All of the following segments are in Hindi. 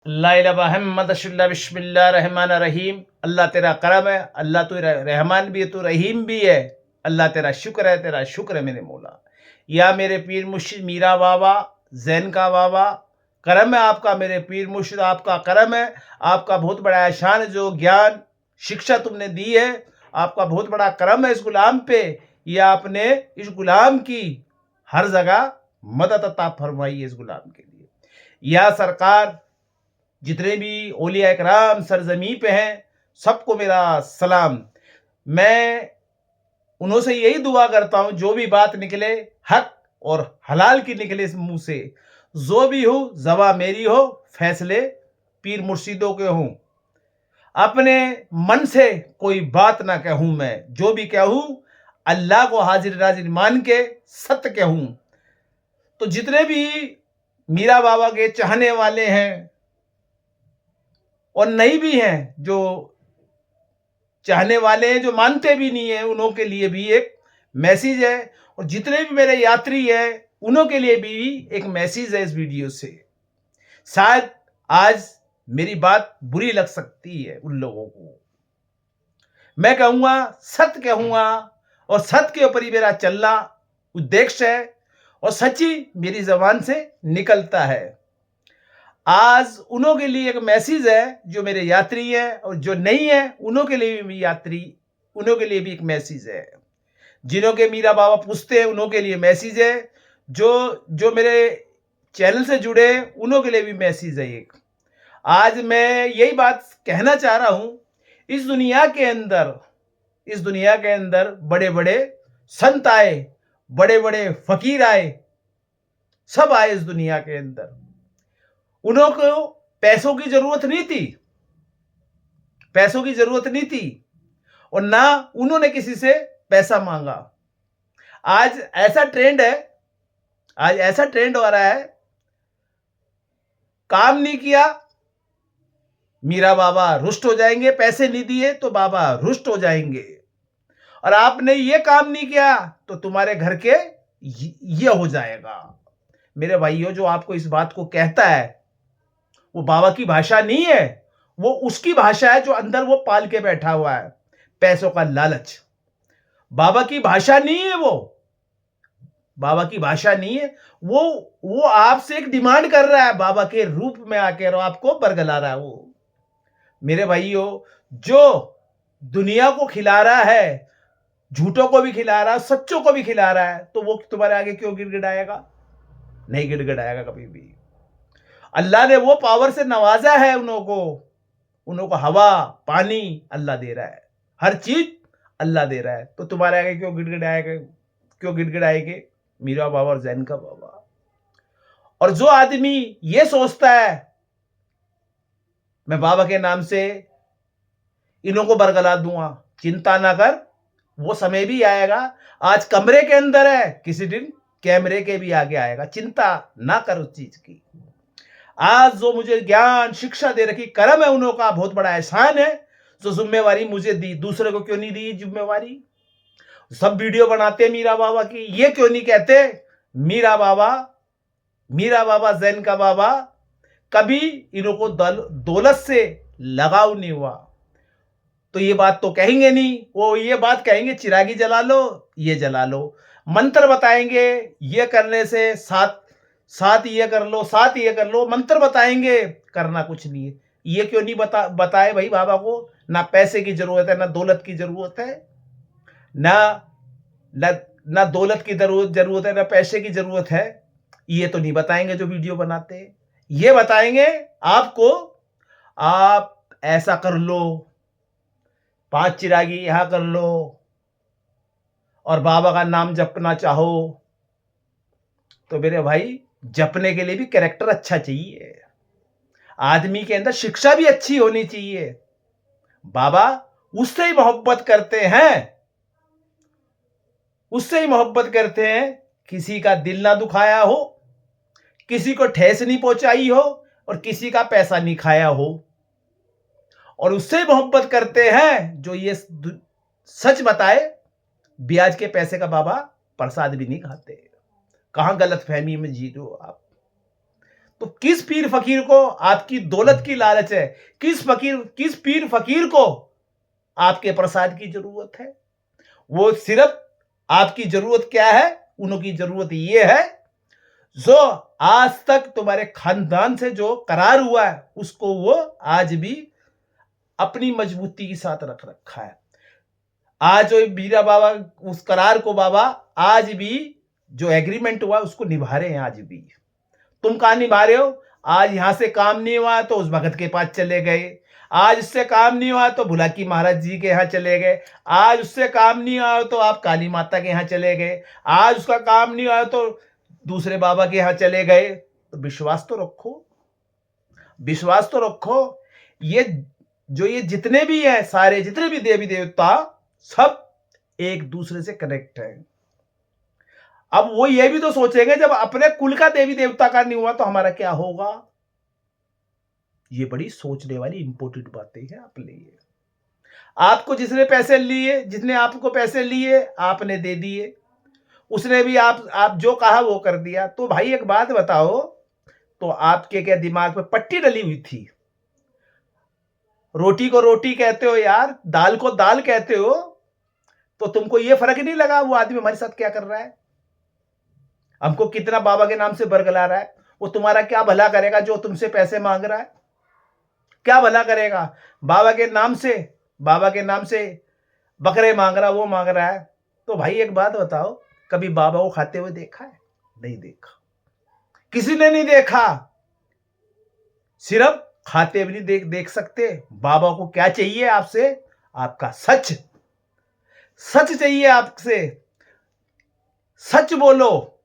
ला इलाहा मुहम्मद बिस्मिल्लाह रहमान रहीम। अल्लाह तेरा करम है, अल्लाह तू रहमान भी है, तू रहीम भी है। अल्लाह तेरा शुक्र है, तेरा शुक्र है मेरे मौला। या मेरे पीर मुर्शिद मीरा बाबा, जैन का बाबा, करम है आपका मेरे पीर मुर्शिद, आपका करम है, आपका बहुत बड़ा एहसान है। जो ज्ञान शिक्षा तुमने दी है, आपका बहुत बड़ा करम है इस गुलाम पे। या आपने इस गुलाम की हर जगह मदद अता फरमाई है इस गुलाम के लिए। या सरकार, जितने भी औलिया इकराम सरजमी पे हैं, सबको मेरा सलाम। मैं उन्हों से यही दुआ करता हूं, जो भी बात निकले हक और हलाल की निकले इस मुंह से, जो भी हो जवा मेरी हो, फैसले पीर मुर्शिदों के हों। अपने मन से कोई बात ना कहूं, मैं जो भी कहूं अल्लाह को हाजिर नाजिर मान के सत्य कहूं। तो जितने भी मीरा बाबा के चाहने वाले हैं और नहीं भी हैं, जो चाहने वाले हैं, जो मानते भी नहीं है, उन्हों के लिए भी एक मैसेज है। और जितने भी मेरे यात्री हैं उन्हों के लिए भी एक मैसेज है इस वीडियो से। शायद आज मेरी बात बुरी लग सकती है उन लोगों को, मैं कहूंगा सत्य कहूंगा, और सत्य के ऊपर ही मेरा चलना उद्देश्य है, और सच ही मेरी जबान से निकलता है। आज उन्हों के लिए एक मैसेज है, जो मेरे यात्री हैं, और जो नहीं है उन्हों के लिए भी यात्री, उन्हों के लिए भी एक मैसेज है। जिन्हों के मीरा बाबा पूछते हैं उन्हों के लिए मैसेज है, जो जो मेरे चैनल से जुड़े उन्हों के लिए भी मैसेज है एक। आज मैं यही बात कहना चाह रहा हूं, इस दुनिया के अंदर बड़े बड़े संत आए, बड़े बड़े फकीर आए, सब आए इस दुनिया के अंदर। उन्हों को पैसों की जरूरत नहीं थी, और ना उन्होंने किसी से पैसा मांगा। आज ऐसा ट्रेंड हो रहा है, काम नहीं किया मीरा बाबा रुष्ट हो जाएंगे, पैसे नहीं दिए तो बाबा रुष्ट हो जाएंगे, और आपने ये काम नहीं किया तो तुम्हारे घर के ये हो जाएगा। मेरे भाइयों, जो आपको इस बात को कहता है वो बाबा की भाषा नहीं है, वो उसकी भाषा है जो अंदर वो पाल के बैठा हुआ है, पैसों का लालच। बाबा की भाषा नहीं है वो आपसे एक डिमांड कर रहा है, बाबा के रूप में आकर आपको बरगला रहा है वो। मेरे भाइयों, जो दुनिया को खिला रहा है, झूठों को भी खिला रहा है, सच्चों को भी खिला रहा है, तो वो तुम्हारे आगे क्यों गिड़गिड़ाएगा? नहीं गिड़गिड़ाएगा कभी भी। अल्लाह ने वो पावर से नवाजा है उन्हों को हवा पानी अल्लाह दे रहा है, हर चीज अल्लाह दे रहा है, तो तुम्हारे आगे क्यों गिड़गिड़ाएंगे मीरा बाबा और जैन का बाबा। और जो आदमी ये सोचता है मैं बाबा के नाम से इन्हों को बरगला दूंगा, चिंता ना कर, वो समय भी आएगा। आज कमरे के अंदर है, किसी दिन कैमरे के भी आगे आएगा, चिंता ना कर उस चीज की। आज जो मुझे ज्ञान शिक्षा दे रखी, करम है उन्हों का, बहुत बड़ा एहसान है। जो जिम्मेवारी मुझे दी, दूसरे को क्यों नहीं दी जिम्मेवारी? सब वीडियो बनाते मीरा बाबा की, ये क्यों नहीं कहते मीरा बाबा जैन का बाबा, कभी इन्हों को दौलत से लगाव नहीं हुआ, तो ये बात तो कहेंगे नहीं। वो ये बात कहेंगे चिरागी जला लो, ये जला लो, मंत्र बताएंगे ये करने से साथ ये कर लो, मंत्र बताएंगे, करना कुछ नहीं है। ये क्यों नहीं बताए भाई बाबा को? ना पैसे की जरूरत है, ना दौलत की जरूरत है, ना दौलत की जरूरत है, ना पैसे की जरूरत है। ये तो नहीं बताएंगे जो वीडियो बनाते हैं। ये बताएंगे आपको, आप ऐसा कर लो, 5 चिरागी यहां कर लो, और बाबा का नाम जपना चाहो तो मेरे भाई जपने के लिए भी कैरेक्टर अच्छा चाहिए, आदमी के अंदर शिक्षा भी अच्छी होनी चाहिए। बाबा उससे ही मोहब्बत करते हैं, किसी का दिल ना दुखाया हो, किसी को ठेस नहीं पहुंचाई हो, और किसी का पैसा नहीं खाया हो, और उससे मोहब्बत करते हैं जो ये सच बताए, ब्याज के पैसे का बाबा प्रसाद भी नहीं खाते। कहां गलत फहमी में जी रहे हो आप? तो किस पीर फकीर को आपकी दौलत की लालच है? किस पीर फकीर को आपके प्रसाद की जरूरत है? वो सिर्फ आपकी जरूरत क्या है? उनकी जरूरत ये है, जो आज तक तुम्हारे खानदान से जो करार हुआ है उसको वो आज भी अपनी मजबूती के साथ रख रखा है। आज जो बीरा बाबा उस करार को बाबा आज भी जो एग्रीमेंट हुआ उसको निभा रहे हैं आज भी। तुम कहां निभा रहे हो? आज यहां से काम नहीं हुआ तो उस भगत के पास चले गए, आज इससे काम नहीं हुआ तो भुलाकी महाराज जी के यहाँ चले गए, आज उससे काम नहीं हुआ तो आप काली माता के यहाँ चले गए, आज उसका काम नहीं हुआ तो दूसरे बाबा के यहाँ चले गए। तो विश्वास तो रखो, विश्वास तो रखो। ये जितने भी हैं, सारे जितने भी देवी देवता सब एक दूसरे से कनेक्ट है। अब वो ये भी तो सोचेंगे जब अपने कुल का देवी देवता का नहीं हुआ तो हमारा क्या होगा। ये बड़ी सोचने वाली इंपॉर्टेंट बातें हैं आपके लिए। आपको जिसने पैसे लिए, जिसने आपको पैसे लिए आपने दे दिए, उसने भी आप जो कहा वो कर दिया। तो भाई एक बात बताओ, तो आपके क्या दिमाग में पट्टी डली हुई थी? रोटी को रोटी कहते हो यार, दाल को दाल कहते हो, तो तुमको ये फर्क नहीं लगा वो आदमी हमारे साथ क्या कर रहा है? हमको कितना बाबा के नाम से बरगला रहा है, वो तुम्हारा क्या भला करेगा? जो तुमसे पैसे मांग रहा है क्या भला करेगा? बाबा के नाम से बकरे मांग रहा, वो मांग रहा है। तो भाई एक बात बताओ, कभी बाबा को खाते हुए देखा है? नहीं देखा, किसी ने नहीं देखा। सिर्फ खाते भी नहीं देख सकते। बाबा को क्या चाहिए आपसे? आपका सच चाहिए आपसे। सच बोलो,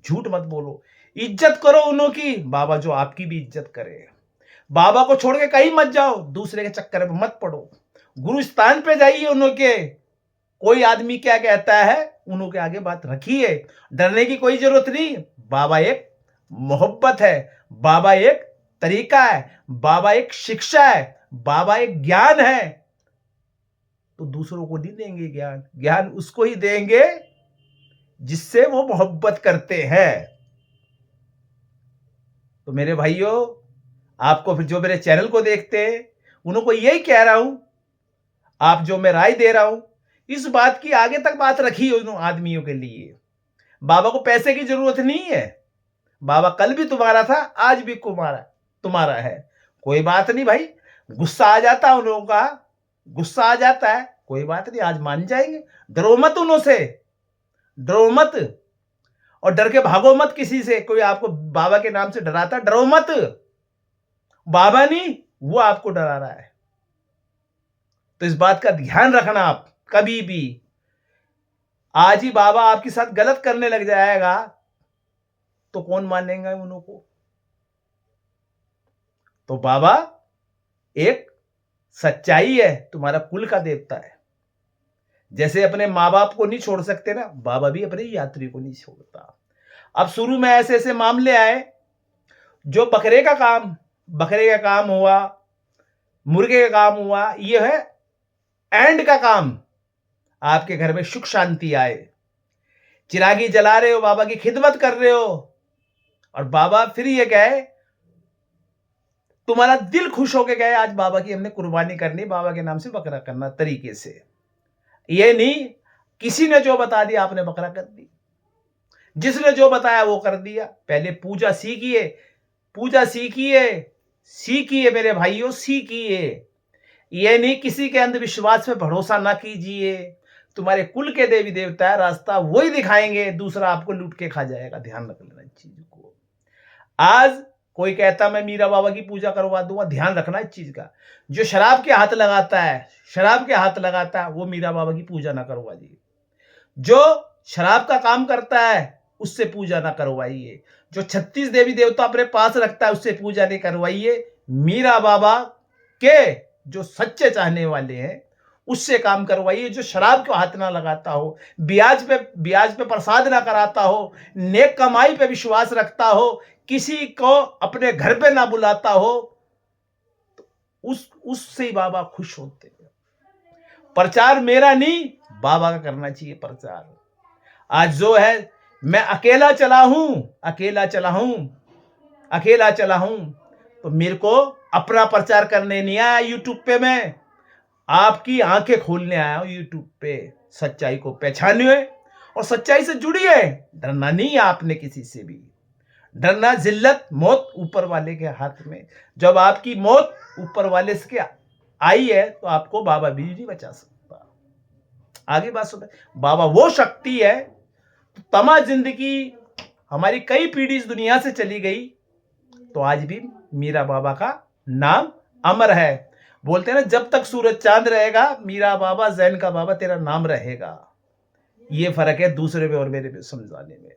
झूठ मत बोलो, इज्जत करो उन्हों की, बाबा जो आपकी भी इज्जत करे। बाबा को छोड़ के कहीं मत जाओ, दूसरे के चक्कर में मत पड़ो, गुरु स्थान पे जाइए उन्हों के। कोई आदमी क्या कहता है उन्हों के आगे बात रखिए, डरने की कोई जरूरत नहीं। बाबा एक मोहब्बत है, बाबा एक तरीका है, बाबा एक शिक्षा है, बाबा एक ज्ञान है। तो दूसरों को नहीं देंगे ज्ञान, ज्ञान उसको ही देंगे जिससे वो मोहब्बत करते हैं। तो मेरे भाइयों, आपको फिर जो मेरे चैनल को देखते हैं उनको यही कह रहा हूं, आप जो मैं राय दे रहा हूं इस बात की आगे तक बात रखिए उन आदमियों के लिए। बाबा को पैसे की जरूरत नहीं है, बाबा कल भी तुम्हारा था, आज भी तुम्हारा है। कोई बात नहीं भाई, गुस्सा आ जाता है उन लोगों का, गुस्सा आ जाता है, कोई बात नहीं, आज मान जाएंगे। डरो मत उन्हों से, डरो मत, और डर के भागो मत किसी से। कोई आपको बाबा के नाम से डराता, डरो मत, बाबा नहीं वो आपको डरा रहा है। तो इस बात का ध्यान रखना आप कभी भी। आज ही बाबा आपके साथ गलत करने लग जाएगा तो कौन मानेगा उनको? तो बाबा एक सच्चाई है, तुम्हारा कुल का देवता है। जैसे अपने माँ बाप को नहीं छोड़ सकते ना, बाबा भी अपने यात्री को नहीं छोड़ता। अब शुरू में ऐसे ऐसे मामले आए, जो बकरे का काम हुआ, मुर्गे का काम हुआ, ये है एंड का काम। आपके घर में सुख शांति आए, चिरागी जला रहे हो, बाबा की खिदमत कर रहे हो, और बाबा फिर ये कहे, तुम्हारा दिल खुश होके गए आज बाबा की हमने कुर्बानी करनी, बाबा के नाम से बकरा करना तरीके से। ये नहीं किसी ने जो बता दिया आपने बकरा कर दी, जिसने जो बताया वो कर दिया। पहले पूजा सीखिए मेरे भाइयों, सीखिए। ये नहीं किसी के अंधविश्वास पे भरोसा ना कीजिए। तुम्हारे कुल के देवी देवता है, रास्ता वही दिखाएंगे, दूसरा आपको लूट के खा जाएगा। ध्यान रख लेना इस चीज को। आज कोई कहता मैं मीरा बाबा की पूजा करवा दूंगा, ध्यान रखना इस चीज का। जो शराब के हाथ लगाता है वो मीरा बाबा की पूजा ना करवाइए। जो शराब का काम करता है उससे पूजा ना करवाइए। जो 36 देवी देवता अपने पास रखता है उससे पूजा नहीं करवाइए। मीरा बाबा के जो सच्चे चाहने वाले हैं उससे काम करवाइए। जो शराब को हाथ ना लगाता हो, ब्याज पे प्रसाद ना कराता हो, नेक कमाई पे विश्वास रखता हो, किसी को अपने घर पे ना बुलाता हो, तो उससे ही बाबा खुश होते हैं। प्रचार मेरा नहीं, बाबा का करना चाहिए प्रचार। आज जो है मैं अकेला चला हूं, अकेला चला हूं, तो मेरे को अपना प्रचार करने नहीं आया यूट्यूब पे, मैं आपकी आंखें खोलने आया हूं यूट्यूब पे। सच्चाई को पहचानिए और सच्चाई से जुड़िए। डरना नहीं है आपने किसी से भी। डरना जिल्लत, मौत ऊपर वाले के हाथ में। जब आपकी मौत ऊपर वाले से आई है तो आपको बाबा भी नहीं बचा सकता। आगे बात सुने, बाबा वो शक्ति है। तो तमाम जिंदगी हमारी कई पीढ़ी इस दुनिया से चली गई, तो आज भी मीरा बाबा का नाम अमर है। बोलते हैं ना, जब तक सूरज चांद रहेगा मीरा बाबा जैन का बाबा तेरा नाम रहेगा। ये फर्क है दूसरे में और मेरे में समझाने में।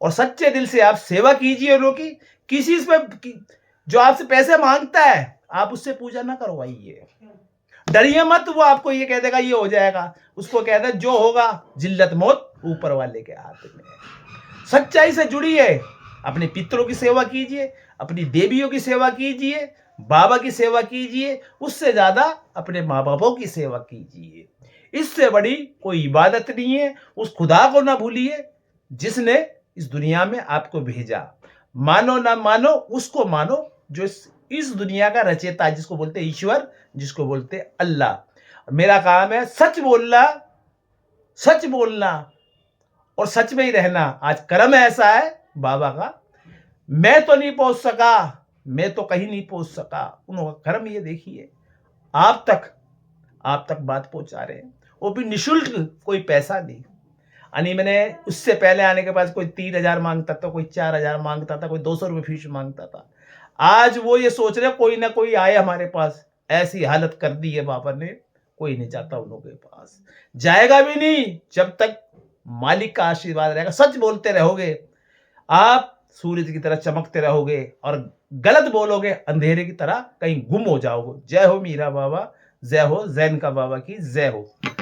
और सच्चे दिल से आप सेवा कीजिए लोगों की। किसी इसमें जो आपसे पैसे मांगता है आप उससे पूजा ना करवाइए। डरिए मत, वो आपको ये कह देगा ये हो जाएगा। उसको कहता है जो होगा जिल्लत मौत ऊपर वाले के हाथ में। सच्चाई से जुड़िए, अपने पितरों की सेवा कीजिए, अपनी देवियों की सेवा कीजिए, बाबा की सेवा कीजिए, उससे ज्यादा अपने माँ बापों की सेवा कीजिए। इससे बड़ी कोई इबादत नहीं है। उस खुदा को ना भूलिए जिसने इस दुनिया में आपको भेजा। मानो ना मानो, उसको मानो जो इस दुनिया का रचेता है, जिसको बोलते हैं ईश्वर, जिसको बोलते हैं अल्लाह। मेरा काम है सच बोलना, सच बोलना और सच में ही रहना। आज कर्म ऐसा है बाबा का, मैं तो नहीं पहुंच सका, मैं तो कहीं नहीं पहुंच सका। उनका कर्म ये देखिए, आप तक बात पहुंचा रहे हैं, वो भी निःशुल्क, कोई पैसा नहीं। यानी मैंने उससे पहले आने के बाद कोई 3,000 मांगता था, कोई 4,000 मांगता था, कोई 200 रुपये फीस मांगता था। आज वो ये सोच रहे कोई ना कोई आए हमारे पास। ऐसी हालत कर दी है बाबा ने, कोई नहीं जाता उन लोगों के पास, जाएगा भी नहीं जब तक मालिक का आशीर्वाद रहेगा। सच बोलते रहोगे आप, सूरज की तरह चमकते रहोगे, और गलत बोलोगे अंधेरे की तरह कहीं गुम हो जाओगे। जय हो मीरा बाबा, जय हो जैन का बाबा की जय हो।